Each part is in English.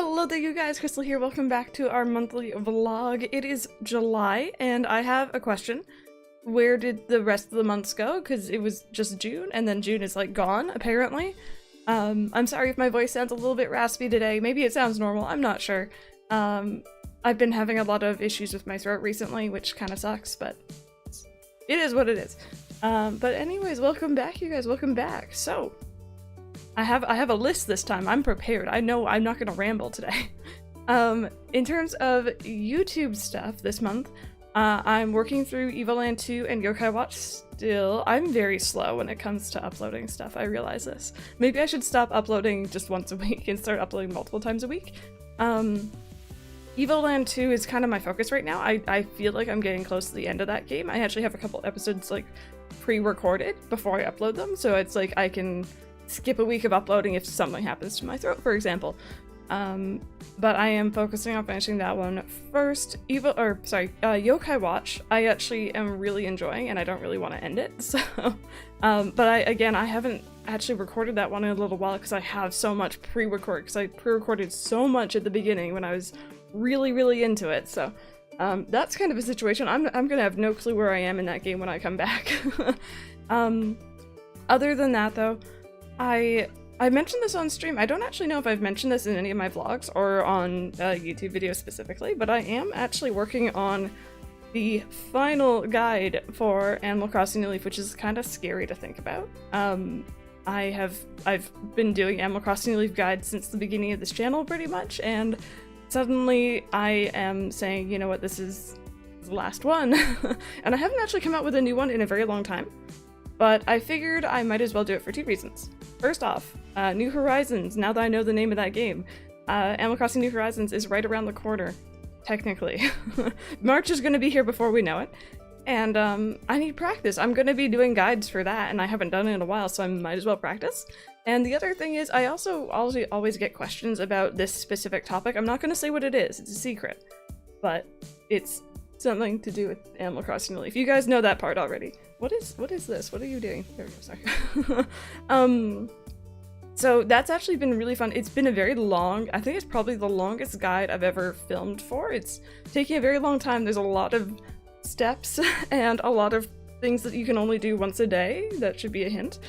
Hello there you guys, Crystal here, welcome back to our monthly vlog. It is July, and I have a question. Where did the rest of the months go? Because it was just June, and then June is like gone, apparently. I'm sorry if my voice sounds a little bit raspy today, maybe it sounds normal, I'm not sure. I've been having a lot of issues with my throat recently, which kind of sucks, but it is what it is. But anyways, welcome back you guys, welcome back. So, I have a list this time. I'm prepared. I know I'm not gonna ramble today. In terms of YouTube stuff this month, I'm working through Evoland 2 and Yokai Watch still. I'm very slow when it comes to uploading stuff, I realize this. Maybe I should stop uploading just once a week and start uploading multiple times a week. Evoland 2 is kind of my focus right now. I feel like I'm getting close to the end of that game. I actually have a couple episodes like pre-recorded before I upload them, so it's like I can skip a week of uploading if something happens to my throat, for example. But I am focusing on finishing that one first. Yokai Watch, I actually am really enjoying, and I don't really want to end it, so... but I haven't actually recorded that one in a little while because I have so much pre-record, because I pre-recorded so much at the beginning when I was really into it, so... that's kind of a situation. I'm gonna have no clue where I am in that game when I come back. Other than that, though, I mentioned this on stream. I don't actually know if I've mentioned this in any of my vlogs or on YouTube videos specifically, but I am actually working on the final guide for Animal Crossing New Leaf, which is kind of scary to think about. I've been doing Animal Crossing New Leaf guides since the beginning of this channel pretty much, and suddenly I am saying, you know what, this is the last one. And I haven't actually come out with a new one in a very long time, but I figured I might as well do it for two reasons. First off, New Horizons, now that I know the name of that game. Animal Crossing New Horizons is right around the corner, technically. March is going to be here before we know it, and I need practice. I'm going to be doing guides for that, and I haven't done it in a while, so I might as well practice. And the other thing is, I also always get questions about this specific topic. I'm not going to say what it is, it's a secret, but it's something to do with Animal Crossing New Leaf. You guys know that part already. What is this? What are you doing? There we go, sorry. So that's actually been really fun. It's been a very long, I think it's probably the longest guide I've ever filmed for. It's taking a very long time. There's a lot of steps and a lot of things that you can only do once a day. That should be a hint.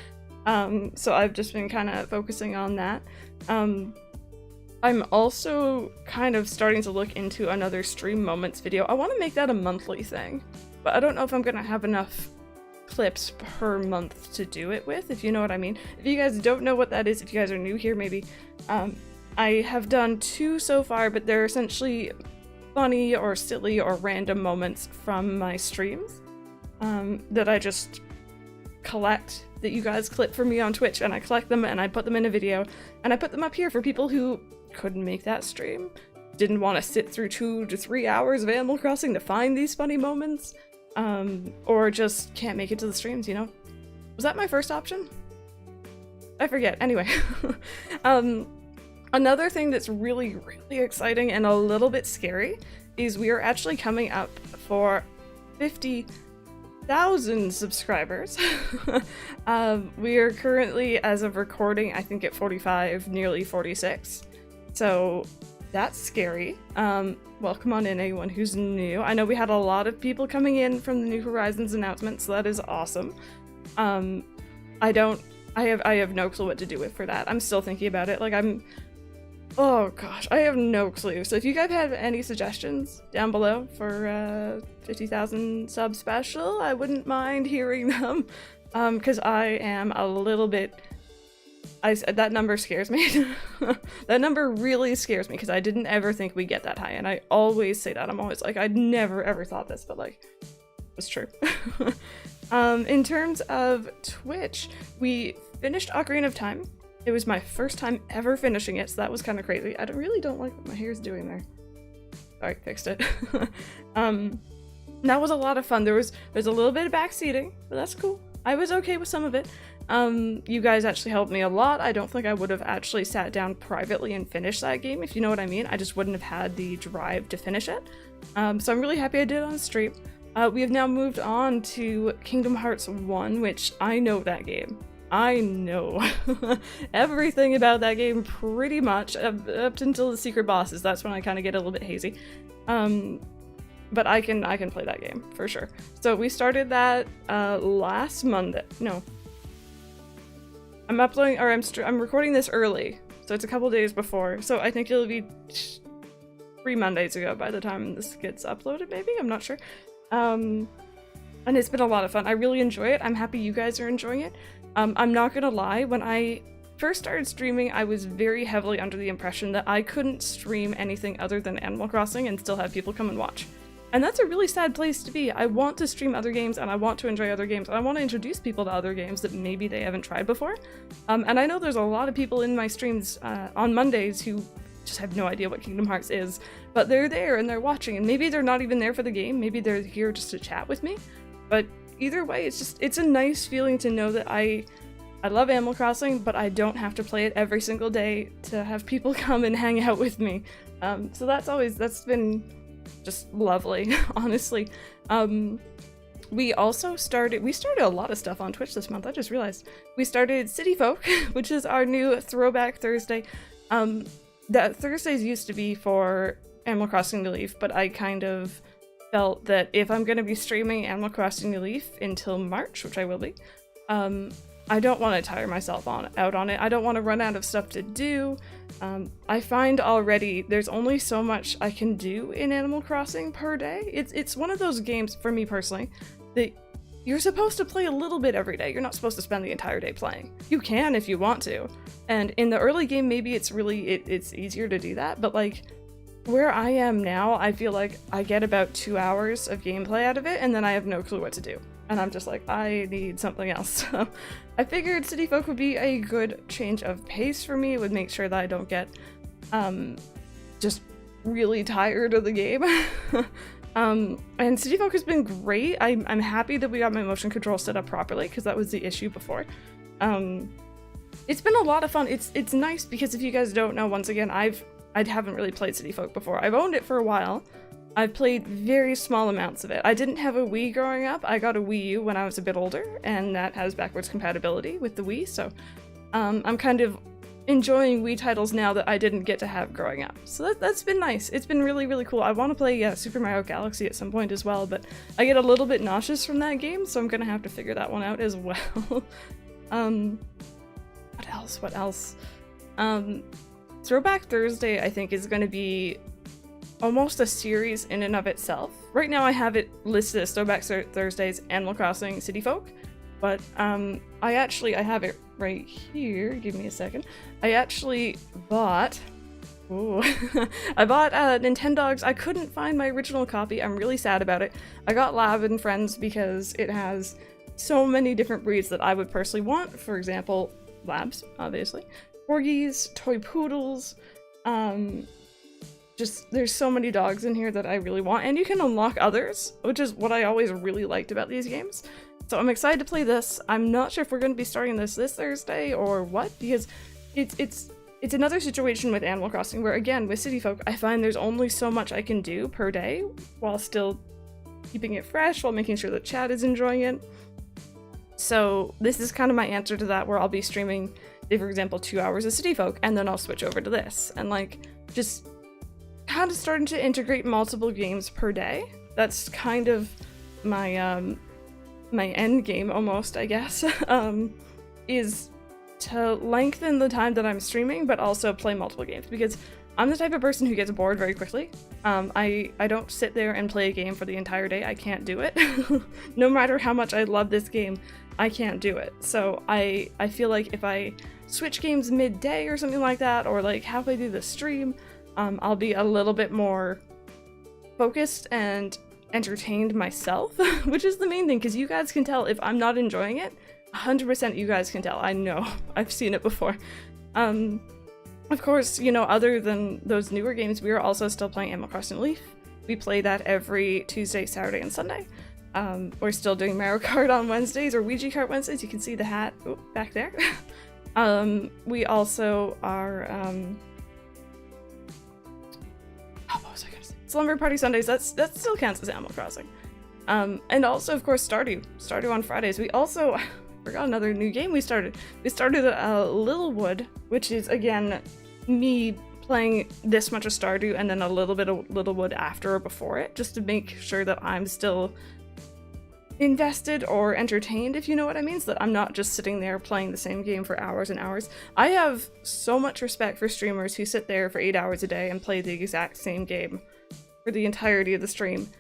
So I've just been kind of focusing on that. I'm also kind of starting to look into another stream moments video. I want to make that a monthly thing, but I don't know if I'm gonna have enough clips per month to do it with, if you know what I mean. If you guys don't know what that is, if you guys are new here maybe, I have done two so far, but they're essentially funny or silly or random moments from my streams that I just collect, that you guys clip for me on Twitch, and I collect them and I put them in a video and I put them up here for people who couldn't make that stream, didn't want to sit through 2 to 3 hours of Animal Crossing to find these funny moments, or just can't make it to the streams, you know? Was that my first option? I forget. Anyway. Another thing that's really exciting and a little bit scary is we are actually coming up for 50,000 subscribers. We are currently, as of recording, I think at 45, nearly 46. So that's scary. Welcome on in, anyone who's new. I know we had a lot of people coming in from the New Horizons announcement, so that is awesome. I have no clue what to do with for that. I'm still thinking about it. Like, oh gosh, I have no clue. So if you guys have any suggestions down below for 50,000 sub special, I wouldn't mind hearing them. Because I am a little bit... that number scares me. That number really scares me, because I didn't ever think we'd get that high, and I always say that. I'm always like, I'd never ever thought this, but like, it's true. In terms of Twitch, we finished Ocarina of Time. It was my first time ever finishing it, so that was kind of crazy. I really don't like what my hair's doing there. Alright, fixed it. That was a lot of fun. There's a little bit of backseating, but that's cool. I was okay with some of it. You guys actually helped me a lot. I don't think I would have actually sat down privately and finished that game, if you know what I mean. I just wouldn't have had the drive to finish it. So I'm really happy I did it on stream. We have now moved on to Kingdom Hearts 1, which I know that game. I know everything about that game pretty much, up until the secret bosses. That's when I kind of get a little bit hazy. But I can play that game for sure. So we started that last Monday. No, I'm uploading, or I'm recording this early, so it's a couple days before. So I think it'll be 3 Mondays ago by the time this gets uploaded. Maybe, I'm not sure. And it's been a lot of fun. I really enjoy it. I'm happy you guys are enjoying it. I'm not gonna lie, when I first started streaming, I was very heavily under the impression that I couldn't stream anything other than Animal Crossing and still have people come and watch. And that's a really sad place to be. I want to stream other games, and I want to enjoy other games, and I want to introduce people to other games that maybe they haven't tried before. And I know there's a lot of people in my streams on Mondays who just have no idea what Kingdom Hearts is, but they're there and they're watching, and maybe they're not even there for the game, maybe they're here just to chat with me. But either way, it's a nice feeling to know that I love Animal Crossing, but I don't have to play it every single day to have people come and hang out with me. So that's been just lovely, honestly. We started a lot of stuff on Twitch this month. I just realized we started City Folk, which is our new Throwback Thursday. That Thursdays used to be for Animal Crossing New Leaf, but I kind of felt that if I'm going to be streaming Animal Crossing New Leaf until March, which I will be, I don't want to tire myself out on it. I don't want to run out of stuff to do. I find already there's only so much I can do in Animal Crossing per day. It's one of those games, for me personally, that you're supposed to play a little bit every day. You're not supposed to spend the entire day playing. You can if you want to. And in the early game, maybe it's easier to do that, but like, where I am now, I feel like I get about 2 hours of gameplay out of it, and then I have no clue what to do. And I'm just like, I need something else. So I figured City Folk would be a good change of pace for me. It would make sure that I don't get just really tired of the game. And City Folk has been great. I'm happy that we got my motion control set up properly, because that was the issue before. It's been a lot of fun. It's nice because, if you guys don't know, once again, I haven't really played City Folk before. I've owned it for a while. I've played very small amounts of it. I didn't have a Wii growing up. I got a Wii U when I was a bit older, and that has backwards compatibility with the Wii, so I'm kind of enjoying Wii titles now that I didn't get to have growing up. So that's been nice. It's been really, really cool. I want to play Super Mario Galaxy at some point as well, but I get a little bit nauseous from that game, so I'm gonna have to figure that one out as well. What else? Throwback Thursday, I think, is going to be almost a series in and of itself. Right now I have it listed as Throwback Thursdays, Animal Crossing, City Folk, but I have it right here. Give me a second. I actually bought... Ooh. I bought Nintendogs. I couldn't find my original copy. I'm really sad about it. I got Lab and Friends because it has so many different breeds that I would personally want. For example, Labs, obviously. Corgis, toy poodles, just there's so many dogs in here that I really want, and you can unlock others, which is what I always really liked about these games. So I'm excited to play this. I'm not sure if we're going to be starting this Thursday or what, because it's another situation with Animal Crossing where, again, with City Folk, I find there's only so much I can do per day while still keeping it fresh, while making sure the chat is enjoying it. So this is kind of my answer to that, where I'll be streaming, say, for example, 2 hours of City Folk, and then I'll switch over to this, and like just kind of starting to integrate multiple games per day. That's kind of my my end game almost, I guess, is to lengthen the time that I'm streaming, but also play multiple games, because I'm the type of person who gets bored very quickly. I don't sit there and play a game for the entire day. I can't do it. No matter how much I love this game, I can't do it. So I feel like if I switch games midday or something like that, or like halfway through the stream, I'll be a little bit more focused and entertained myself, which is the main thing, because you guys can tell if I'm not enjoying it. 100% you guys can tell. I know. I've seen it before. Of course, you know, other than those newer games, we are also still playing Animal Crossing Leaf. We play that every Tuesday, Saturday, and Sunday. We're still doing Mario Kart on Wednesdays, or Ouija Kart Wednesdays. You can see the hat back there. We also are, what was I gonna say? Slumber Party Sundays. That still counts as Animal Crossing. And also, of course, Stardew on Fridays. We also, forgot another new game we started. We started Littlewood, which is, again, me playing this much of Stardew and then a little bit of Littlewood after or before it, just to make sure that I'm still invested or entertained, if you know what I mean, so that I'm not just sitting there playing the same game for hours and hours. I have so much respect for streamers who sit there for 8 hours a day and play the exact same game for the entirety of the stream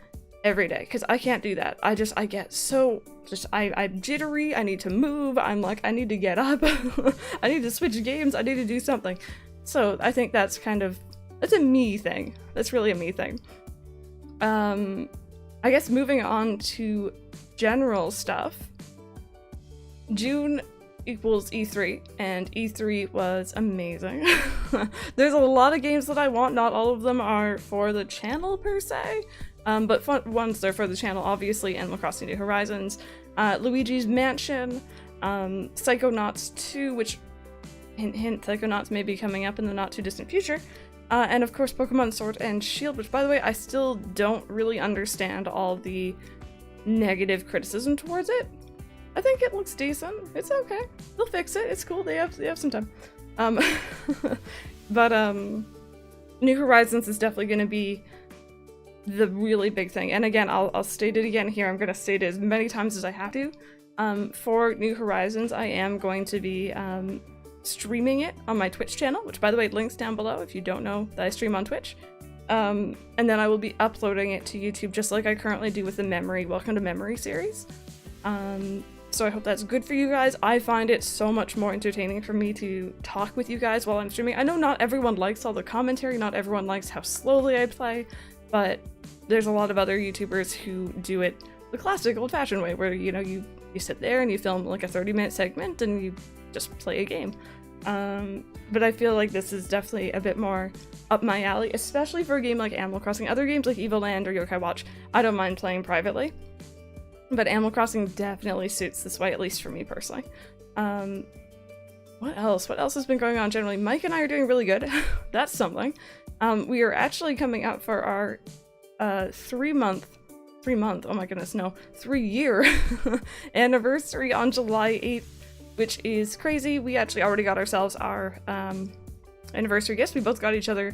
every day, because I can't do that. I get so I'm jittery, I need to move, I'm like, I need to get up, I need to switch games, I need to do something. So I think that's a me thing. That's really a me thing. I guess moving on to general stuff. June equals E3, and E3 was amazing. There's a lot of games that I want, not all of them are for the channel per se, but fun ones they're for the channel, obviously. Animal Crossing New Horizons, Luigi's Mansion, Psychonauts 2, which hint hint, Psychonauts may be coming up in the not too distant future, and of course Pokemon Sword and Shield, which, by the way, I still don't really understand all the negative criticism towards it. I think it looks decent. It's okay. They'll fix it. It's cool. They have some time. But New Horizons is definitely going to be the really big thing. And again, I'll state it again here. I'm going to state it as many times as I have to. For New Horizons, I am going to be streaming it on my Twitch channel, which, by the way, links down below if you don't know that I stream on Twitch. And then I will be uploading it to YouTube just like I currently do with the Welcome to Memory series. So I hope that's good for you guys. I find it so much more entertaining for me to talk with you guys while I'm streaming. I know not everyone likes all the commentary, not everyone likes how slowly I play, but there's a lot of other YouTubers who do it the classic old-fashioned way, where, you know, you sit there and you film like a 30-minute segment and you just play a game. But I feel like this is definitely a bit more up my alley, especially for a game like Animal Crossing. Other games like Evoland or Yokai Watch, I don't mind playing privately, but Animal Crossing definitely suits this way, at least for me personally. What else? What else has been going on generally? Mike and I are doing really good. That's something. We are actually coming up for our 3-year anniversary on July 8th, which is crazy. We actually already got ourselves our anniversary gifts. We both got each other,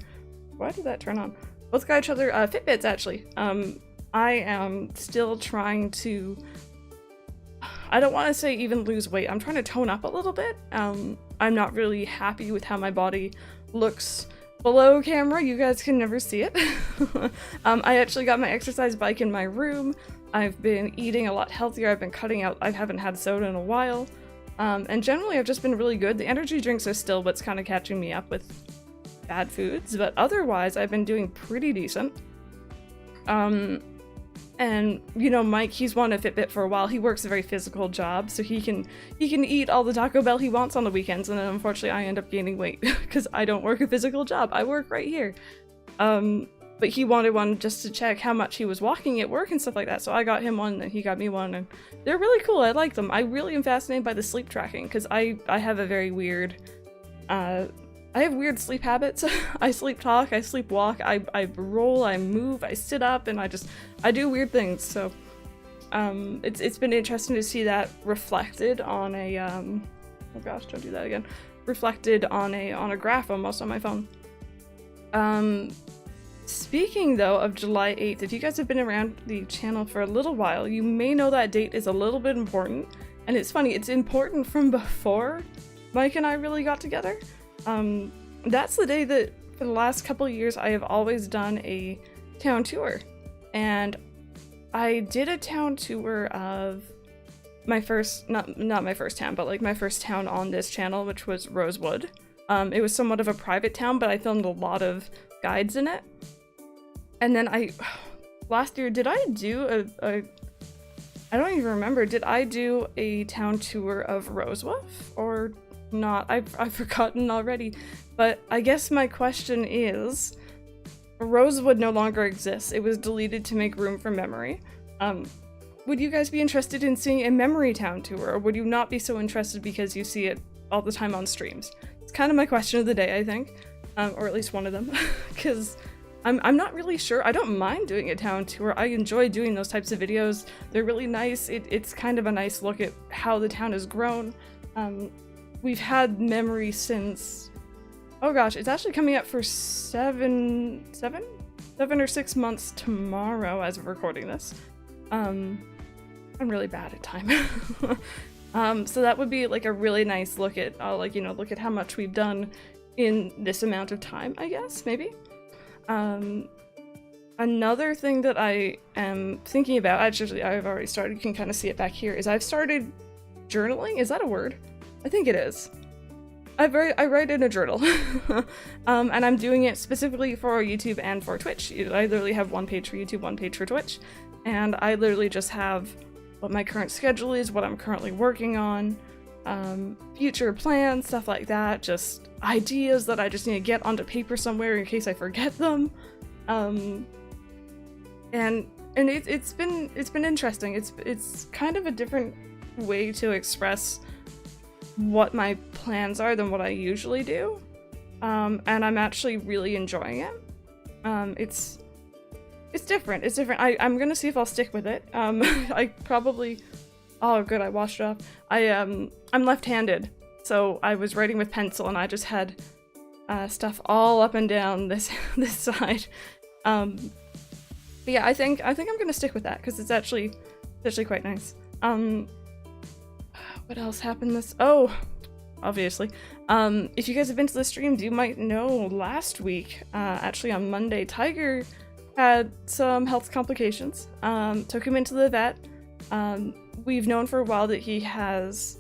why did that turn on? Both got each other Fitbits, actually. I am still trying to, I don't want to say even lose weight, I'm trying to tone up a little bit. I'm not really happy with how my body looks below camera. You guys can never see it. I actually got my exercise bike in my room. I've been eating a lot healthier. I've been cutting out, I haven't had soda in a while. And generally I've just been really good. The energy drinks are still what's kind of catching me up with bad foods, but otherwise I've been doing pretty decent. And you know, Mike, he's wanted a Fitbit for a while. He works a very physical job, so he can eat all the Taco Bell he wants on the weekends, and then unfortunately I end up gaining weight because I don't work a physical job. I work right here. But he wanted one just to check how much he was walking at work and stuff like that, so I got him one and he got me one, and they're really cool. I like them. I really am fascinated by the sleep tracking because I have a very weird I have weird sleep habits. I sleep talk, I sleep walk, I roll, I move, I sit up, and I do weird things. So it's been interesting to see that reflected on a oh gosh, don't do that again. Reflected on a graph almost on my phone. Speaking though of July 8th, if you guys have been around the channel for a little while, you may know that date is a little bit important. And it's funny, it's important from before Mike and I really got together. That's the day that for the last couple of years I have always done a town tour. And I did a town tour of my first, not my first town, but like my first town on this channel, which was Rosewood. It was somewhat of a private town, but I filmed a lot of guides in it. And then last year, did I do I don't even remember, did I do a town tour of Rosewolf or not? I've forgotten already, but I guess my question is, Rosewood no longer exists. It was deleted to make room for memory. Would you guys be interested in seeing a memory town tour, or would you not be so interested because you see it all the time on streams? It's kind of my question of the day, I think, or at least one of them, because I'm not really sure. I don't mind doing a town tour. I enjoy doing those types of videos. They're really nice. It's kind of a nice look at how the town has grown. We've had memory since, oh gosh, it's actually coming up for 7 or 6 months tomorrow as of recording this. I'm really bad at time. So that would be like a really nice look at, like, you know, look at how much we've done in this amount of time, I guess, maybe. Another thing that I am thinking about, actually I've already started, you can kind of see it back here, is I've started journaling. Is that a word? I think it is. I write in a journal. And I'm doing it specifically for YouTube and for Twitch. I literally have one page for YouTube, one page for Twitch, and I literally just have what my current schedule is, what I'm currently working on, future plans, stuff like that, just ideas that I just need to get onto paper somewhere in case I forget them. And it's been interesting. It's kind of a different way to express what my plans are than what I usually do. And I'm actually really enjoying it. It's different. It's different. I'm gonna see if I'll stick with it. I probably, oh good, I washed it off. I'm left-handed, so I was writing with pencil and I just had stuff all up and down this side. But yeah, I think I'm gonna stick with that because it's actually quite nice. What else happened oh, obviously. If you guys have been to the streams, you might know last week, actually on Monday, Tiger had some health complications. Took him into the vet. We've known for a while that he has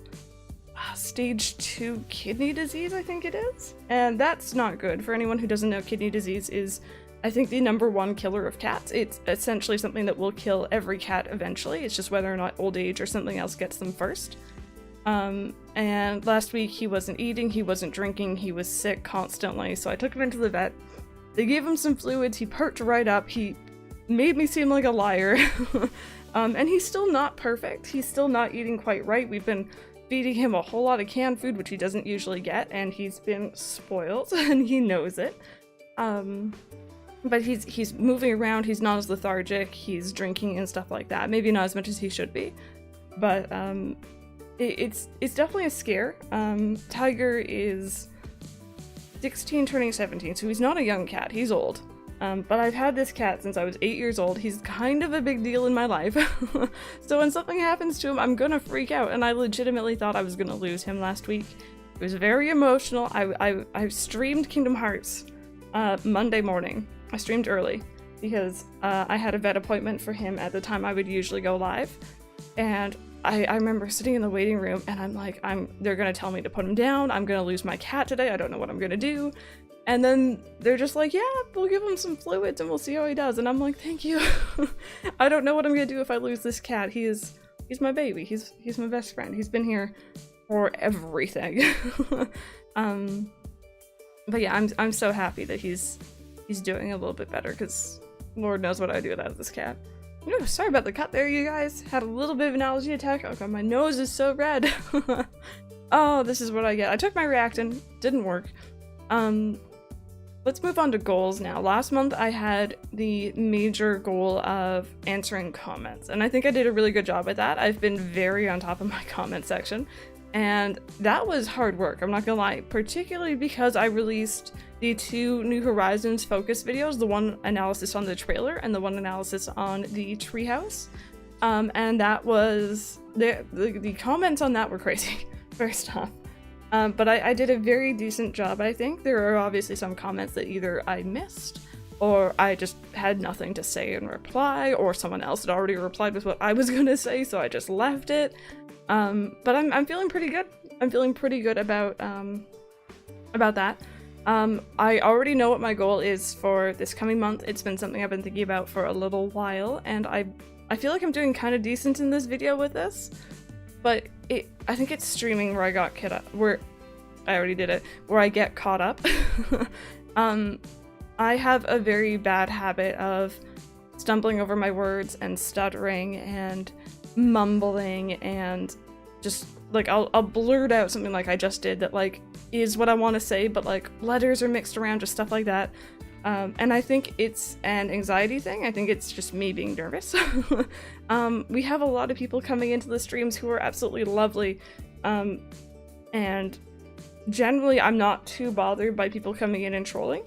stage 2 kidney disease, I think it is. And that's not good. For anyone who doesn't know, kidney disease is, I think, the #1 killer of cats. It's essentially something that will kill every cat eventually. It's just whether or not old age or something else gets them first. And last week he wasn't eating, he wasn't drinking, he was sick constantly, so I took him into the vet. They gave him some fluids, he perked right up, he made me seem like a liar. And he's still not perfect, he's still not eating quite right. We've been feeding him a whole lot of canned food, which he doesn't usually get, and he's been spoiled, and he knows it. But he's moving around, he's not as lethargic, he's drinking and stuff like that. Maybe not as much as he should be, but it's definitely a scare. Tiger is 16 turning 17, so he's not a young cat, he's old. But I've had this cat since I was 8 years old. He's kind of a big deal in my life. So when something happens to him, I'm gonna freak out, and I legitimately thought I was gonna lose him last week. It was very emotional. I streamed Kingdom Hearts Monday morning. I streamed early because I had a vet appointment for him at the time I would usually go live, and I remember sitting in the waiting room and I'm like, they're gonna tell me to put him down, I'm gonna lose my cat today, I don't know what I'm gonna do. And then they're just like, yeah, we'll give him some fluids and we'll see how he does. And I'm like, thank you. I don't know what I'm gonna do if I lose this cat. He's my baby, he's my best friend. He's been here for everything. But yeah, I'm so happy that he's doing a little bit better, because Lord knows what I'd do without this cat. Oh, sorry about the cut there, you guys. Had a little bit of an allergy attack. Oh god, my nose is so red. Oh, this is what I get. I took my Reactin, didn't work. Let's move on to goals now. Last month I had the major goal of answering comments, and I think I did a really good job at that. I've been very on top of my comment section, and that was hard work, I'm not gonna lie, particularly because I released the 2 New Horizons focus videos, the one analysis on the trailer and the one analysis on the treehouse. And that was, the comments on that were crazy, first off. But I did a very decent job, I think. There are obviously some comments that either I missed, or I just had nothing to say in reply, or someone else had already replied with what I was gonna say, so I just left it. But I'm feeling pretty good. I'm feeling pretty good about that. I already know what my goal is for this coming month. It's been something I've been thinking about for a little while, and I feel like I'm doing kind of decent in this video with this, but I think it's streaming where I got where I already did it, where I get caught up. I have a very bad habit of stumbling over my words and stuttering and mumbling, and just like I'll blurt out something like I just did that like is what I want to say, but like letters are mixed around, just stuff like that. And I think it's an anxiety thing. I think it's just me being nervous. We have a lot of people coming into the streams who are absolutely lovely. And generally I'm not too bothered by people coming in and trolling.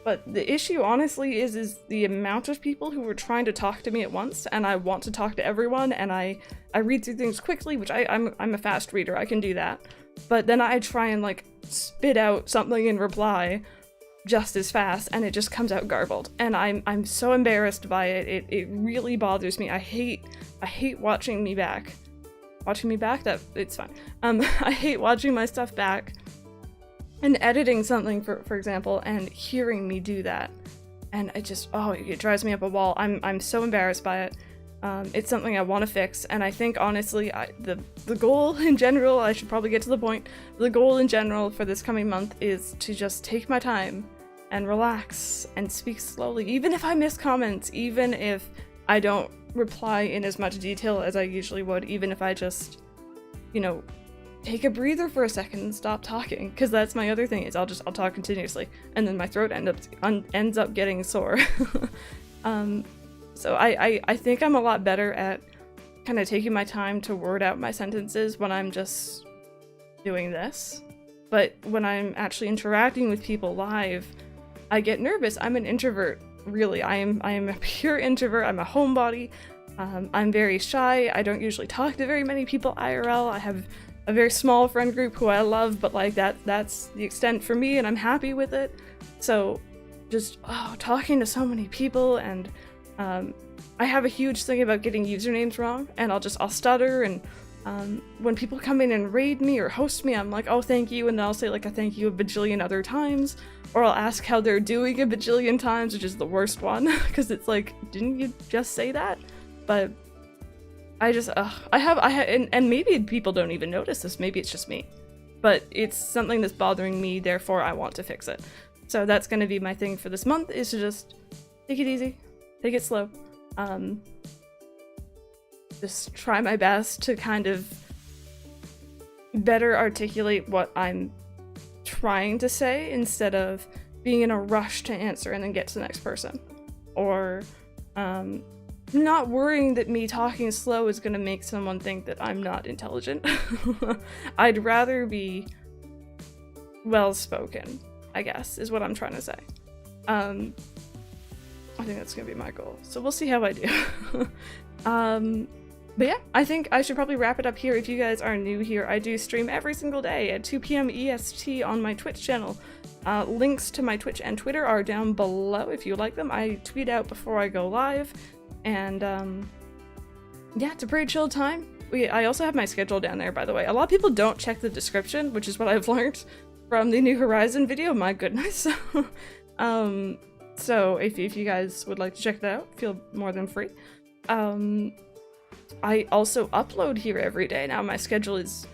But the issue honestly is the amount of people who are trying to talk to me at once, and I want to talk to everyone, and I read through things quickly, which I'm a fast reader, I can do that. But then I try and like spit out something in reply just as fast, and it just comes out garbled. And I'm so embarrassed by it. It really bothers me. I hate watching me back. Watching me back? That it's fine. I hate watching my stuff back and editing something, for example, and hearing me do that. And it just, oh, it drives me up a wall. I'm so embarrassed by it. It's something I want to fix, and I think honestly, the goal in general, I should probably get to the point, the goal in general for this coming month is to just take my time and relax and speak slowly, even if I miss comments, even if I don't reply in as much detail as I usually would, even if I just, you know, take a breather for a second and stop talking, because that's my other thing, is I'll talk continuously, and then my throat ends up getting sore. So I think I'm a lot better at kind of taking my time to word out my sentences when I'm just doing this. But when I'm actually interacting with people live, I get nervous. I'm an introvert, really. I am a pure introvert. I'm a homebody. I'm very shy. I don't usually talk to very many people IRL. I have a very small friend group who I love, but like that's the extent for me, and I'm happy with it. So just talking to so many people, and I have a huge thing about getting usernames wrong, and I'll stutter, and when people come in and raid me or host me, I'm like, oh, thank you, and then I'll say like a thank you a bajillion other times, or I'll ask how they're doing a bajillion times, which is the worst one, because it's like, didn't you just say that? But I just, and maybe people don't even notice this, maybe it's just me, but it's something that's bothering me, therefore I want to fix it. So that's going to be my thing for this month, is to just take it easy, take it slow, just try my best to kind of better articulate what I'm trying to say, instead of being in a rush to answer and then get to the next person, or not worrying that me talking slow is going to make someone think that I'm not intelligent. I'd rather be well-spoken, I guess, is what I'm trying to say. I think that's going to be my goal, so we'll see how I do. But yeah, I think I should probably wrap it up here. If you guys are new here, I do stream every single day at 2 p.m. EST on my Twitch channel. Links to my Twitch and Twitter are down below if you like them. I tweet out before I go live, and yeah, it's a pretty chill time. I also have my schedule down there, by the way. A lot of people don't check the description, which is what I've learned from the New Horizon video, my goodness. So if you guys would like to check that out, feel more than free. I also upload here every day now. My schedule is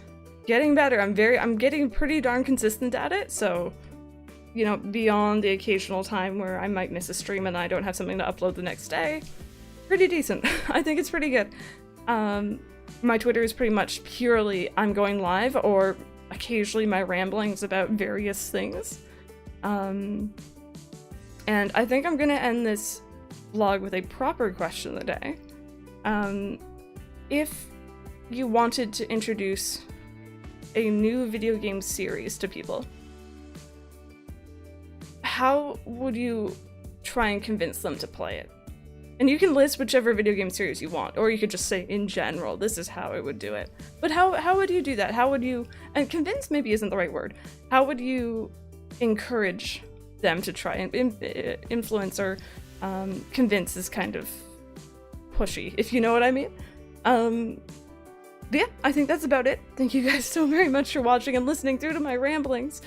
getting better. I'm getting pretty darn consistent at it, so, you know, beyond the occasional time where I might miss a stream and I don't have something to upload the next day, pretty decent. I think it's pretty good. My Twitter is pretty much purely I'm going live, or occasionally my ramblings about various things. And I think I'm gonna end this vlog with a proper question of the day. If you wanted to introduce a new video game series to people, how would you try and convince them to play it? And you can list whichever video game series you want, or you could just say in general, this is how I would do it. But how would you do that? How would you, and convince maybe isn't the right word, how would you encourage them to try and influence, or convince is kind of pushy, if you know what I mean. But yeah, I think that's about it. Thank you guys so very much for watching and listening through to my ramblings.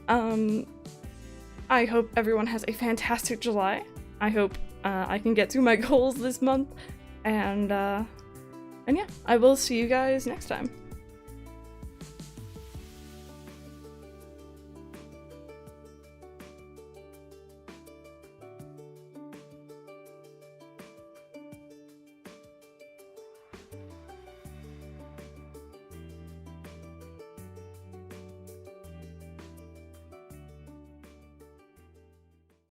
I hope everyone has a fantastic July. I hope I can get through my goals this month, and yeah, I will see you guys next time.